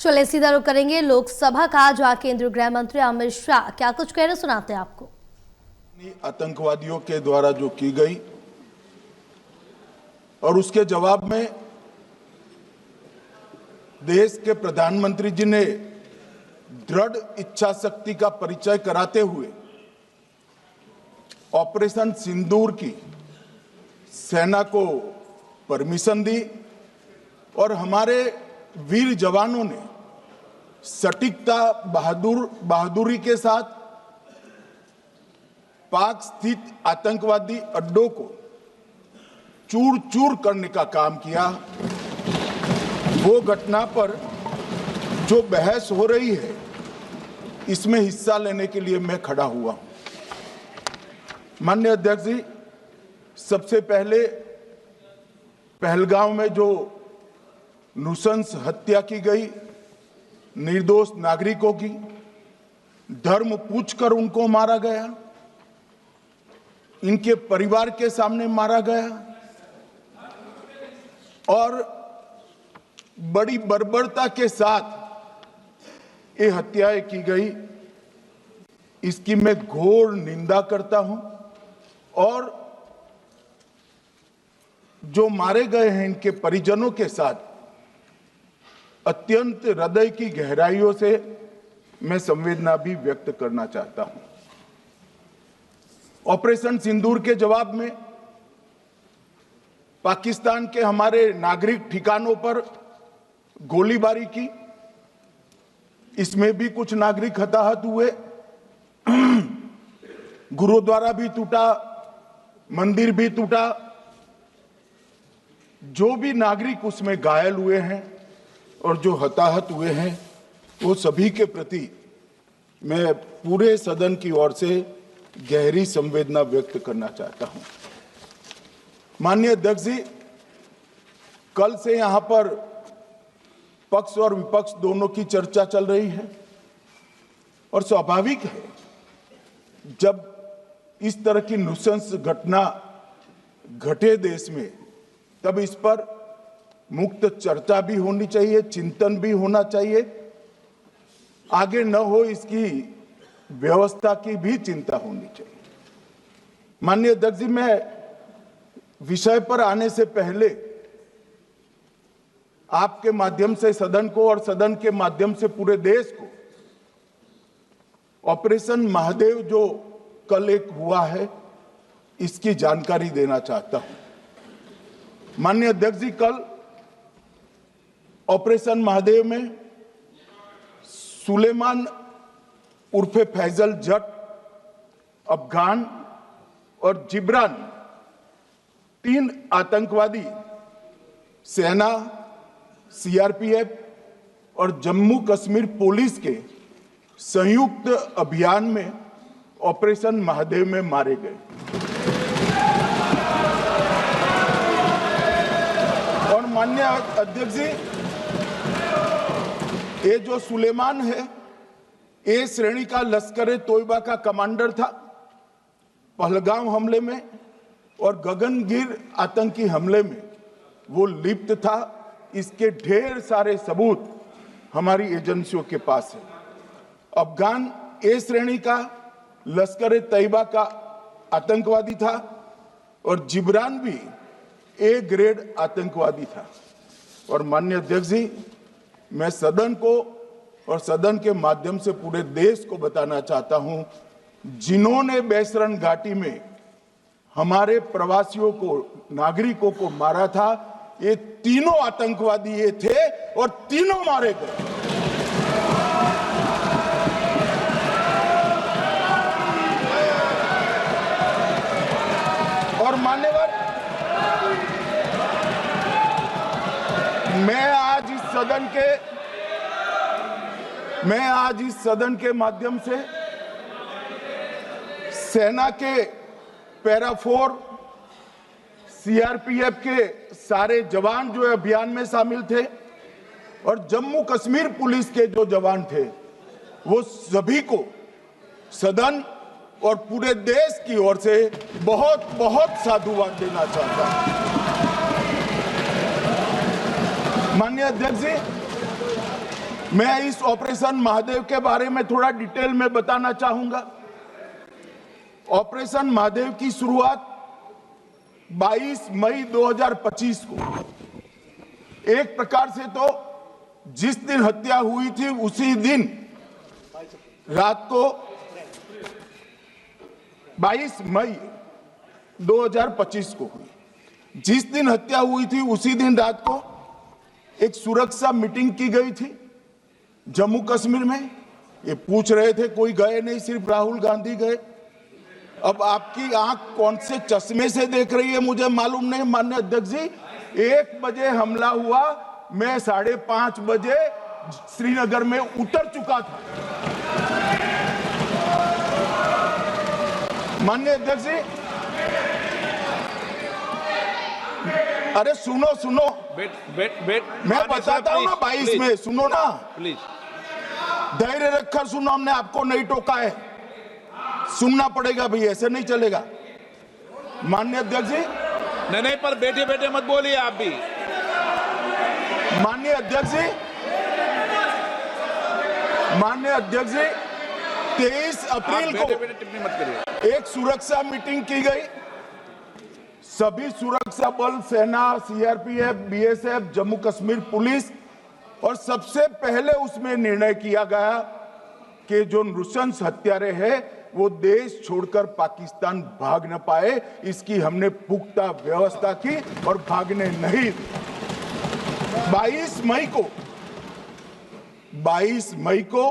चलिए सीधा रुख करेंगे लोकसभा का, जहां केंद्रीय गृह मंत्री अमित शाह क्या कुछ कह रहे सुनाते हैं आपको। आतंकवादियों के द्वारा जो की गई और उसके जवाब में देश के प्रधानमंत्री जी ने दृढ़ इच्छा शक्ति का परिचय कराते हुए ऑपरेशन सिंदूर की सेना को परमिशन दी और हमारे वीर जवानों ने सटीकता बहादुरी के साथ पाक स्थित आतंकवादी अड्डों को चूर चूर करने का काम किया। वो घटना पर जो बहस हो रही है, इसमें हिस्सा लेने के लिए मैं खड़ा हुआ हूं। माननीय अध्यक्ष जी, सबसे पहले पहलगांव में जो नृशंस हत्या की गई निर्दोष नागरिकों की, धर्म पूछकर उनको मारा गया, इनके परिवार के सामने मारा गया और बड़ी बर्बरता के साथ ये हत्याएं की गई, इसकी मैं घोर निंदा करता हूं। और जो मारे गए हैं इनके परिजनों के साथ अत्यंत हृदय की गहराइयों से मैं संवेदना भी व्यक्त करना चाहता हूं। ऑपरेशन सिंदूर के जवाब में पाकिस्तान के हमारे नागरिक ठिकानों पर गोलीबारी की, इसमें भी कुछ नागरिक हताहत हुए, गुरुद्वारा भी टूटा, मंदिर भी टूटा। जो भी नागरिक उसमें घायल हुए हैं और जो हताहत हुए हैं, वो सभी के प्रति मैं पूरे सदन की ओर से गहरी संवेदना व्यक्त करना चाहता हूं। माननीय अध्यक्ष जी, कल से यहां पर पक्ष और विपक्ष दोनों की चर्चा चल रही है और स्वाभाविक है, जब इस तरह की नृशंस घटना घटे देश में, तब इस पर मुक्त चर्चा भी होनी चाहिए, चिंतन भी होना चाहिए, आगे न हो इसकी व्यवस्था की भी चिंता होनी चाहिए। माननीय अध्यक्ष जी, मैं विषय पर आने से पहले आपके माध्यम से सदन को और सदन के माध्यम से पूरे देश को ऑपरेशन महादेव जो कल एक हुआ है, इसकी जानकारी देना चाहता हूं। माननीय अध्यक्ष जी, कल ऑपरेशन महादेव में सुलेमान उर्फे फैजल जट, अफगान और जिब्रान, 3 आतंकवादी सेना, सीआरपीएफ और जम्मू कश्मीर पुलिस के संयुक्त अभियान में ऑपरेशन महादेव में मारे गए। और माननीय अध्यक्ष जी, ये जो सुलेमान है, ए श्रेणी का लश्कर तोयबा का कमांडर था। पहलगाम हमले में और गगनगिर आतंकी हमले में वो लिप्त था। इसके ढेर सारे सबूत हमारी एजेंसियों के पास है। अफगान ए श्रेणी का लश्कर तैयबा का आतंकवादी था और जिब्रान भी ए ग्रेड आतंकवादी था। और माननीय अध्यक्ष जी, मैं सदन को और सदन के माध्यम से पूरे देश को बताना चाहता हूं, जिन्होंने बैसरन घाटी में हमारे प्रवासियों को, नागरिकों को मारा था, ये तीनों आतंकवादी ये थे और तीनों मारे गए। और मान्यवर, मैं आज इस सदन के माध्यम से सेना के पैरा 4, सीआरपीएफ के सारे जवान जो अभियान में शामिल थे और जम्मू कश्मीर पुलिस के जो जवान थे, वो सभी को सदन और पूरे देश की ओर से बहुत बहुत साधुवाद देना चाहता हूं। माननीय अध्यक्ष जी, मैं इस ऑपरेशन महादेव के बारे में थोड़ा डिटेल में बताना चाहूंगा। ऑपरेशन महादेव की शुरुआत 22 मई 2025 को, एक प्रकार से तो जिस दिन हत्या हुई थी उसी दिन रात को 22 मई 2025 को हुई। जिस दिन हत्या हुई थी उसी दिन रात को एक सुरक्षा मीटिंग की गई थी जम्मू कश्मीर में। ये पूछ रहे थे, कोई गए नहीं, सिर्फ राहुल गांधी गए। अब आपकी आंख कौन से चश्मे से देख रही है मुझे मालूम नहीं माननीय अध्यक्ष जी। 1 बजे हमला हुआ, मैं 5:30 बजे श्रीनगर में उतर चुका था। माननीय अध्यक्ष जी, अरे सुनो सुनो, मैं बताता हूँ ना 22 में, सुनो ना प्लीज, धैर्य रखकर सुनो, हमने आपको नहीं टोका है, सुनना पड़ेगा भाई, ऐसे नहीं चलेगा। माननीय अध्यक्ष जी, नहीं, पर बैठे बैठे मत बोलिए आप भी। माननीय अध्यक्ष जी, माननीय अध्यक्ष जी, 23 अप्रैल को बैठे टिप्पणी मत करिए। एक सुरक्षा मीटिंग की गई। सभी सुरक्षा बल, सेना, CRPF, BSF, Jammu Kashmir police, और सबसे पहले उसमें निर्णय किया गया कि जो नृशंस हत्यारे हैं वो देश छोड़कर पाकिस्तान भाग न पाए, इसकी हमने पुख्ता व्यवस्था की और भागने नहीं। 22 मई को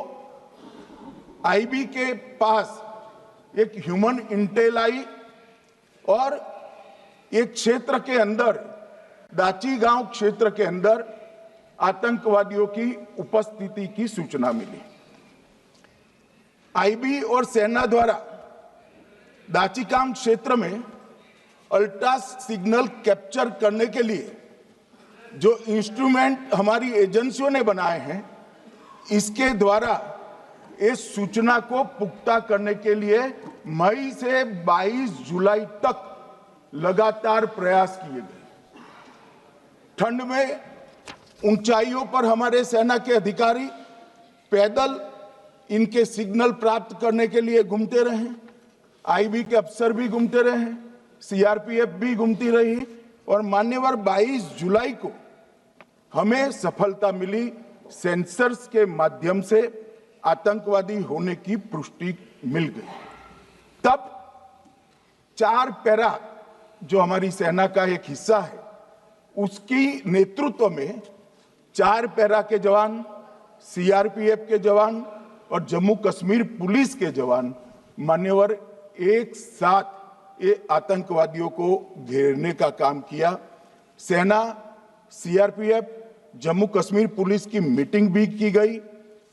आईबी के पास एक ह्यूमन इंटेल आई और एक क्षेत्र के अंदर, दाची गांव क्षेत्र के अंदर आतंकवादियों की उपस्थिति की सूचना मिली। आईबी और सेना द्वारा दाचीकाम क्षेत्र में अल्ट्रा सिग्नल कैप्चर करने के लिए जो इंस्ट्रूमेंट हमारी एजेंसियों ने बनाए हैं, इसके द्वारा इस सूचना को पुख्ता करने के लिए मई से 22 जुलाई तक लगातार प्रयास किए गए। ठंड में ऊंचाइयों पर हमारे सेना के अधिकारी पैदल इनके सिग्नल प्राप्त करने के लिए घूमते रहे, आईबी के अफसर भी घूमते रहे, सीआरपीएफ भी घूमती रही, और मान्यवर 22 जुलाई को हमें सफलता मिली। सेंसर्स के माध्यम से आतंकवादी होने की पुष्टि मिल गई। तब 4 पैरा जो हमारी सेना का एक हिस्सा है, उसकी नेतृत्व में 4 पैरा के जवान, सीआरपीएफ के जवान और जम्मू कश्मीर पुलिस के जवान मान्यवर एक साथ ये आतंकवादियों को घेरने का काम किया। सेना, सीआरपीएफ, जम्मू कश्मीर पुलिस की मीटिंग भी की गई।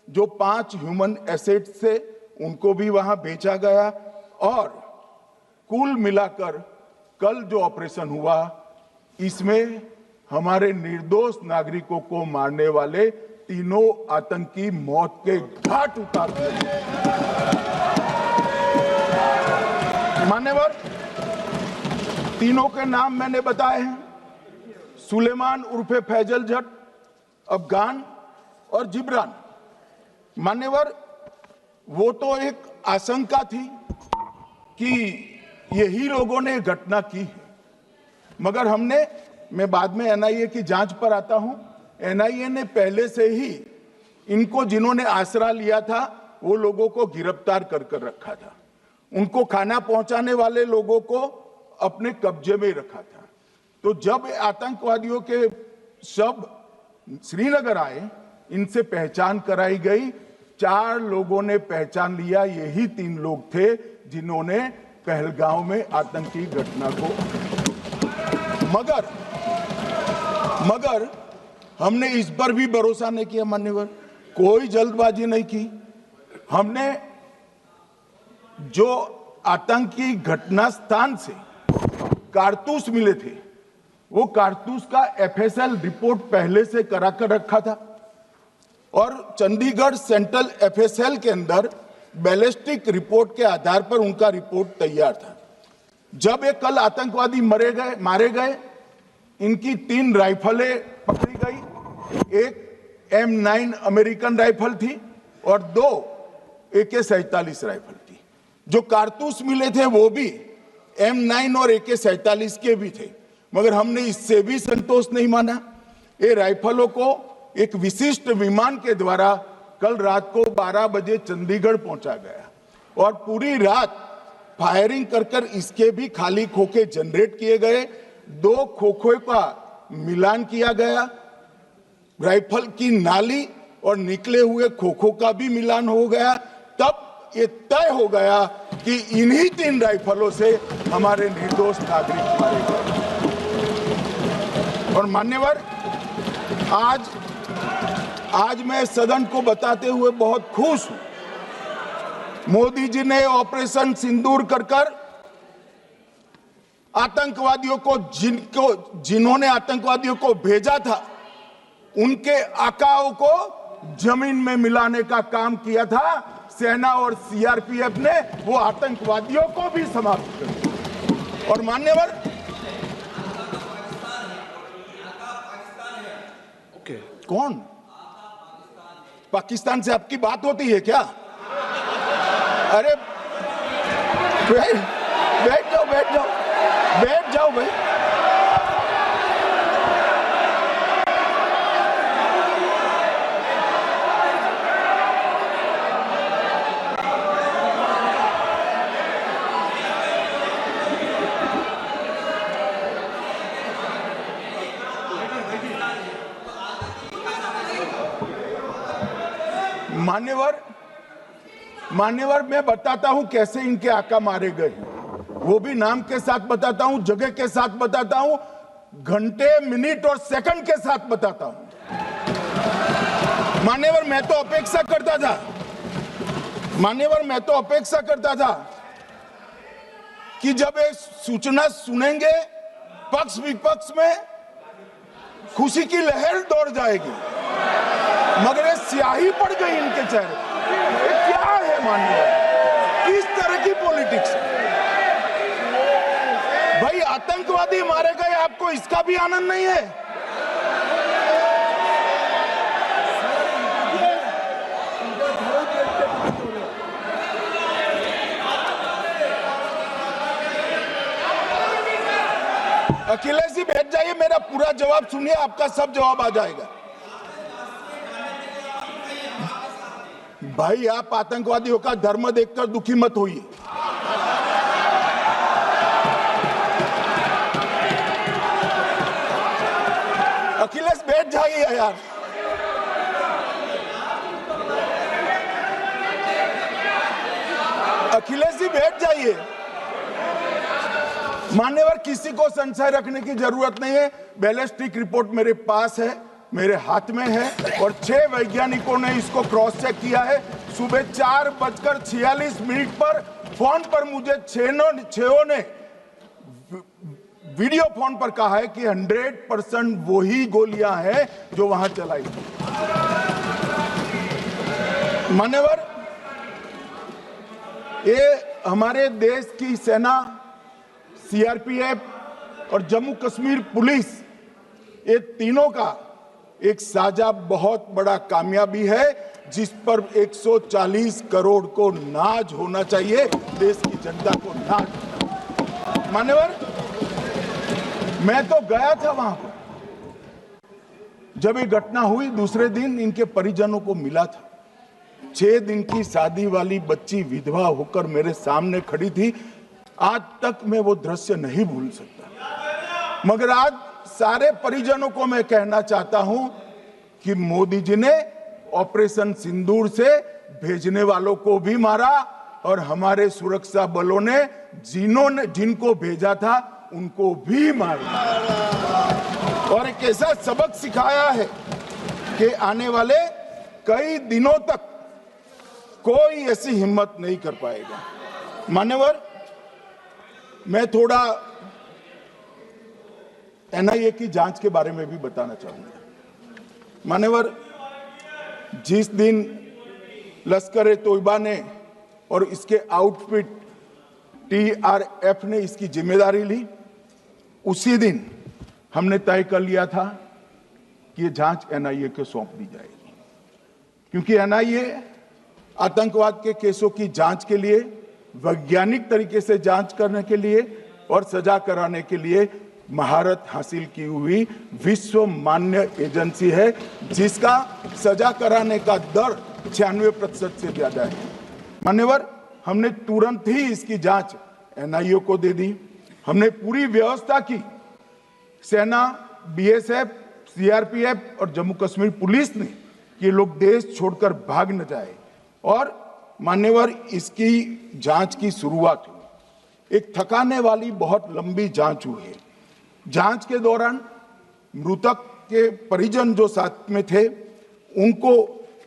जो 5 ह्यूमन एसेट्स थे उनको भी वहां भेजा गया, और कुल मिलाकर कल जो ऑपरेशन हुआ, इसमें हमारे निर्दोष नागरिकों को मारने वाले तीनों आतंकी मौत के घाट उतार दिए। मान्यवर, तीनों के नाम मैंने बताए हैं, सुलेमान उर्फे फैजल जट, अफगान और जिब्रान। मान्यवर, वो तो एक आशंका थी कि यही लोगों ने घटना की है, मगर मैं बाद में एनआईए की जांच पर आता हूं, एनआईए ने पहले से ही इनको, जिन्होंने आसरा लिया था, वो लोगों को गिरफ्तार कर रखा था। उनको खाना पहुंचाने वाले लोगों को अपने कब्जे में रखा था। तो जब आतंकवादियों के शव श्रीनगर आए, इनसे पहचान कराई गई। 4 लोगों ने पहचान लिया, यही 3 लोग थे जिन्होंने पहलगांव में आतंकी घटना को, मगर हमने इस पर भी भरोसा नहीं किया मान्यवर, कोई जल्दबाजी नहीं की। हमने जो आतंकी घटना स्थान से कारतूस मिले थे, वो कारतूस का एफएसएल रिपोर्ट पहले से करा कर रखा था, और चंडीगढ़ सेंट्रल एफएसएल के अंदर बैलिस्टिक रिपोर्ट के आधार पर उनका रिपोर्ट तैयार था। जब ये कल आतंकवादी मारे गए, इनकी 3 राइफलें पकड़ी गई, एक M9 अमेरिकन राइफल थी और 2 AK-47 राइफल थी। जो कारतूस मिले थे वो भी M9 और AK-47 के भी थे, मगर हमने इससे भी संतोष नहीं माना। ये राइफलों को एक विशिष्ट विमान के द्वारा कल रात को 12 बजे चंडीगढ़ पहुंचा गया और पूरी रात फायरिंग कर कर इसके भी खाली खोखे जनरेट किए गए। 2 खोखों का मिलान किया गया, राइफल की नाली और निकले हुए खोखों का भी मिलान हो गया। तब ये तय हो गया कि इन्हीं 3 राइफलों से हमारे निर्दोष नागरिक मारे गए। और मान्यवर, आज मैं सदन को बताते हुए बहुत खुश हूं। मोदी जी ने ऑपरेशन सिंदूर कर आतंकवादियों को जिन्होंने आतंकवादियों को भेजा था उनके आकाओं को जमीन में मिलाने का काम किया था। सेना और सीआरपीएफ ने वो आतंकवादियों को भी समाप्त कर दिया। और मान्यवर, कौन पाकिस्तान से आपकी बात होती है क्या? अरे बैठ जाओ भाई। मान्यवर, मैं बताता हूं कैसे इनके आका मारे गए, वो भी नाम के साथ बताता हूं, जगह के साथ बताता हूं, घंटे, मिनट और सेकंड के साथ बताता हूं। मान्यवर, मैं तो अपेक्षा करता था कि जब एक सूचना सुनेंगे पक्ष विपक्ष में खुशी की लहर दौड़ जाएगी, मगर ये स्याही पड़ गई इनके चेहरे। ये क्या है मान्यवर? किस तरह की पॉलिटिक्स है भाई? आतंकवादी मारे गए, आपको इसका भी आनंद नहीं है? अखिलेश जी बैठ जाइए, मेरा पूरा जवाब सुनिए, आपका सब जवाब आ जाएगा। भाई, आप आतंकवादियों का धर्म देखकर दुखी मत होइए। अखिलेश बैठ जाइए यार। अखिलेश जी बैठ जाइए। मान्यवर, किसी को संशय रखने की जरूरत नहीं है। बैलिस्टिक रिपोर्ट मेरे पास है, मेरे हाथ में है और 6 वैज्ञानिकों ने इसको क्रॉस चेक किया है। सुबह 4:46 पर फोन पर मुझे 6 ने वीडियो फोन पर कहा है कि 100% वही गोलियां हैं जो वहां चलाई। मान्यवर, ये हमारे देश की सेना, सीआरपीएफ और जम्मू कश्मीर पुलिस, ये तीनों का एक साझा बहुत बड़ा कामयाबी है, जिस पर 140 करोड़ को नाज होना चाहिए, देश की जनता को नाज। मान्यवर, मैं तो गया था वहां पर जब ये घटना हुई। दूसरे दिन इनके परिजनों को मिला था। 6 दिन की शादी वाली बच्ची विधवा होकर मेरे सामने खड़ी थी। आज तक मैं वो दृश्य नहीं भूल सकता। मगर आज सारे परिजनों को मैं कहना चाहता हूं कि मोदी जी ने ऑपरेशन सिंदूर से भेजने वालों को भी मारा और हमारे सुरक्षा बलों ने जिनको भेजा था उनको भी मारा और एक ऐसा सबक सिखाया है कि आने वाले कई दिनों तक कोई ऐसी हिम्मत नहीं कर पाएगा। मान्यवर, मैं थोड़ा एनआईए की जांच के बारे में भी बताना चाहूंगा। मान्यवर, जिस दिन लश्कर-ए-तोयबा ने और इसके आउटफिट TRF ने इसकी जिम्मेदारी ली, उसी दिन हमने तय कर लिया था कि ये जांच एनआईए को सौंप दी जाएगी। क्योंकि एनआईए आतंकवाद के केसों की जांच के लिए, वैज्ञानिक तरीके से जांच करने के लिए और सजा कराने के लिए महारत हासिल की हुई विश्व मान्य एजेंसी है, जिसका सजा कराने का दर 96% से ज्यादा है। मान्यवर, हमने तुरंत ही इसकी जांच एनआईए को दे दी। हमने पूरी व्यवस्था की, सेना, बीएसएफ, सीआरपीएफ और जम्मू कश्मीर पुलिस ने, ये लोग देश छोड़कर भाग न जाए। और मान्यवर, इसकी जांच की शुरुआत हुई। एक थकाने वाली बहुत लंबी जांच हुई है। जांच के दौरान मृतक के परिजन जो साथ में थे, उनको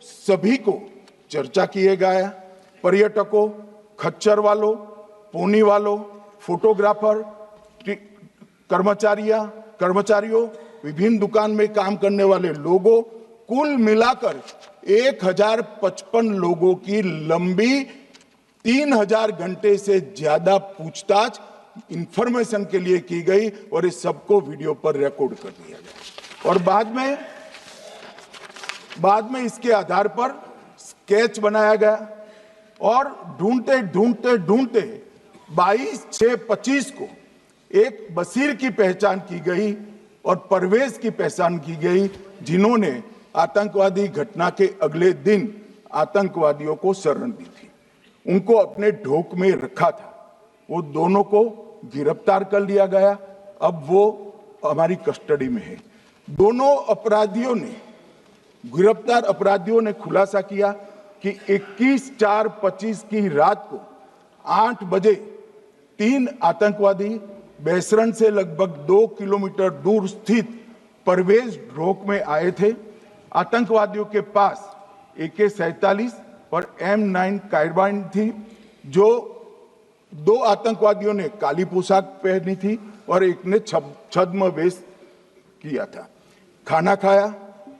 सभी को चर्चा किए गया। पर्यटकों, खच्चर वालों, पोनी वालों, फोटोग्राफर, कर्मचारियों, विभिन्न दुकान में काम करने वाले लोगों, कुल मिलाकर 1055 लोगों की लंबी 3000 घंटे से ज्यादा पूछताछ इंफॉर्मेशन के लिए की गई और इस सबको वीडियो पर रिकॉर्ड कर दिया गया। और बाद में इसके आधार पर स्केच बनाया गया और ढूंढते 22/6/25 को एक बशीर की पहचान की गई और परवेज की पहचान की गई, जिन्होंने आतंकवादी घटना के अगले दिन आतंकवादियों को शरण दी थी। उनको अपने ढोक में रखा था। वो दोनों को गिरफ्तार कर लिया गया। अब वो हमारी कस्टडी में है। दोनों गिरफ्तार अपराधियों ने खुलासा किया कि 21/4/25 की रात को 8 बजे 3 आतंकवादी बेसरन से लगभग 2 किलोमीटर दूर स्थित परवेज ढोक में आए थे। आतंकवादियों के पास AK-47 और M9 कार्बाइन थी। जो 2 आतंकवादियों ने काली पोशाक पहनी थी और एक ने छद्म वेश किया था। खाना खाया,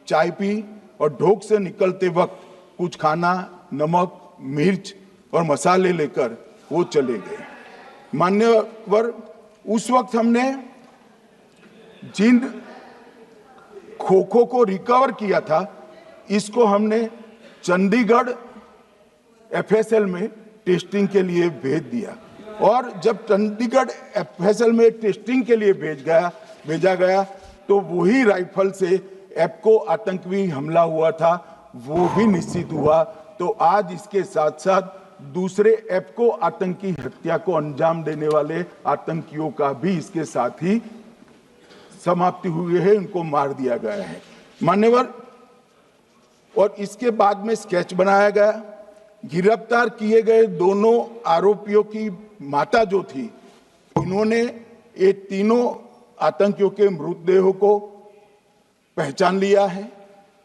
चाय पी और ढोक से निकलते वक्त कुछ खाना, नमक, मिर्च और मसाले लेकर वो चले गए। मान्यवर, उस वक्त हमने जिन खोखों को रिकवर किया था, इसको हमने चंडीगढ़ FSL में टेस्टिंग के लिए भेज दिया। और जब चंडीगढ़ FSL में टेस्टिंग के लिए भेजा गया तो वही राइफल से एप्को आतंकी हमला हुआ था, वो भी निश्चित हुआ। तो आज इसके साथ साथ दूसरे एप्को आतंकी हत्या को अंजाम देने वाले आतंकियों का भी इसके साथ ही समाप्ति हुई है, उनको मार दिया गया है। मान्यवर, और इसके बाद में स्केच बनाया गया। गिरफ्तार किए गए दोनों आरोपियों की माता जो थी, इन्होंने ये तीनों आतंकियों के मृतदेहों को पहचान लिया है।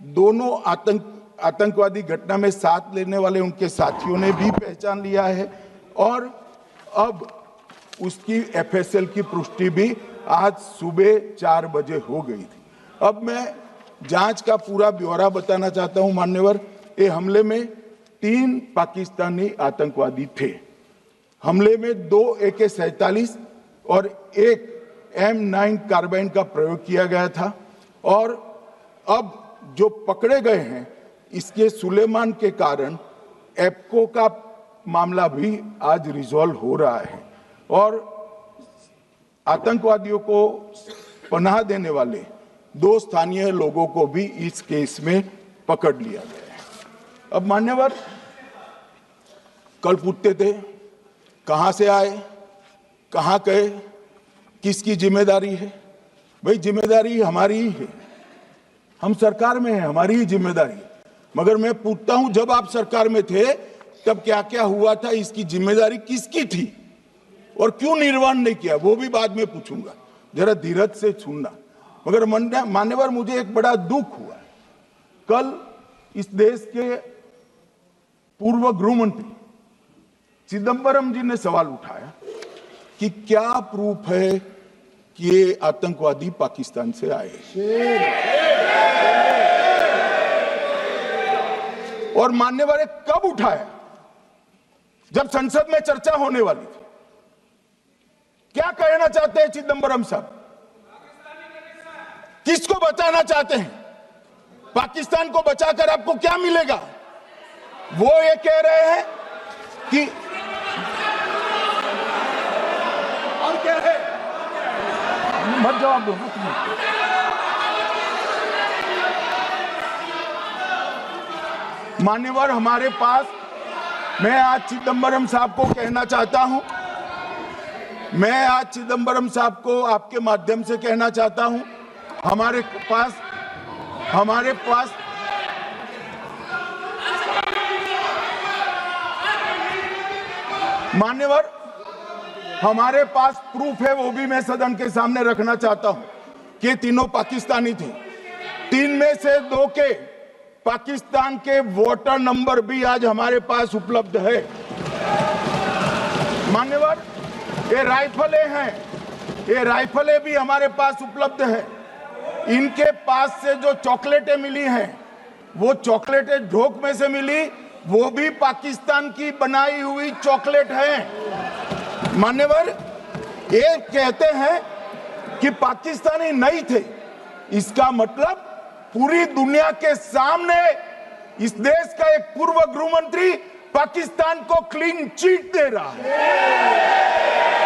दोनों आतंकवादी घटना में साथ लेने वाले उनके साथियों ने भी पहचान लिया है। और अब उसकी FSL की पुष्टि भी आज सुबह 4 बजे हो गई थी। अब मैं जांच का पूरा ब्यौरा बताना चाहता हूं। मान्यवर, ये हमले में 3 पाकिस्तानी आतंकवादी थे। हमले में 2 AK-47 और 1 M9 कार्बाइन का प्रयोग किया गया था। और अब जो पकड़े गए हैं, इसके सुलेमान के कारण एप्को का मामला भी आज रिजॉल्व हो रहा है और आतंकवादियों को पनाह देने वाले 2 स्थानीय लोगों को भी इस केस में पकड़ लिया गया है। अब मान्यवर, कल पूछते थे कहां से आए, कहां गए, किसकी जिम्मेदारी है। भाई, जिम्मेदारी हमारी ही है। हम सरकार में हैं, हमारी ही जिम्मेदारी है। मगर मैं पूछता हूं, जब आप सरकार में थे तब क्या क्या हुआ था, इसकी जिम्मेदारी किसकी थी और क्यों निर्वहन नहीं किया, वो भी बाद में पूछूंगा। जरा धीरज से सुनना। मगर मान्यवर, मुझे एक बड़ा दुख हुआ। कल इस देश के पूर्व गृह मंत्री चिदंबरम जी ने सवाल उठाया कि क्या प्रूफ है कि ये आतंकवादी पाकिस्तान से आए। और मान्यवर, कब उठाया? जब संसद में चर्चा होने वाली थी। क्या कहना चाहते हैं चिदंबरम साहब? किसको बचाना चाहते हैं? पाकिस्तान को बचाकर आपको क्या मिलेगा? वो ये कह रहे हैं कि और क्या है, मत जवाब दो। मान्यवर, हमारे पास, मैं आज चिदम्बरम साहब को कहना चाहता हूं, मैं आज चिदम्बरम साहब को आपके माध्यम से कहना चाहता हूं, हमारे पास मान्यवर, हमारे पास प्रूफ है, वो भी मैं सदन के सामने रखना चाहता हूं कि तीनों पाकिस्तानी थे। 3 में से 2 के पाकिस्तान के वोटर नंबर भी आज हमारे पास उपलब्ध है। मान्यवर, ये राइफलें हैं, ये राइफलें भी हमारे पास उपलब्ध है। इनके पास से जो चॉकलेटें मिली हैं, वो चॉकलेटें ढोक में से मिली, वो भी पाकिस्तान की बनाई हुई चॉकलेट है। मान्यवर, ये कहते हैं कि पाकिस्तानी नहीं थे, इसका मतलब पूरी दुनिया के सामने इस देश का एक पूर्व गृह मंत्री पाकिस्तान को क्लीन चिट दे रहा है।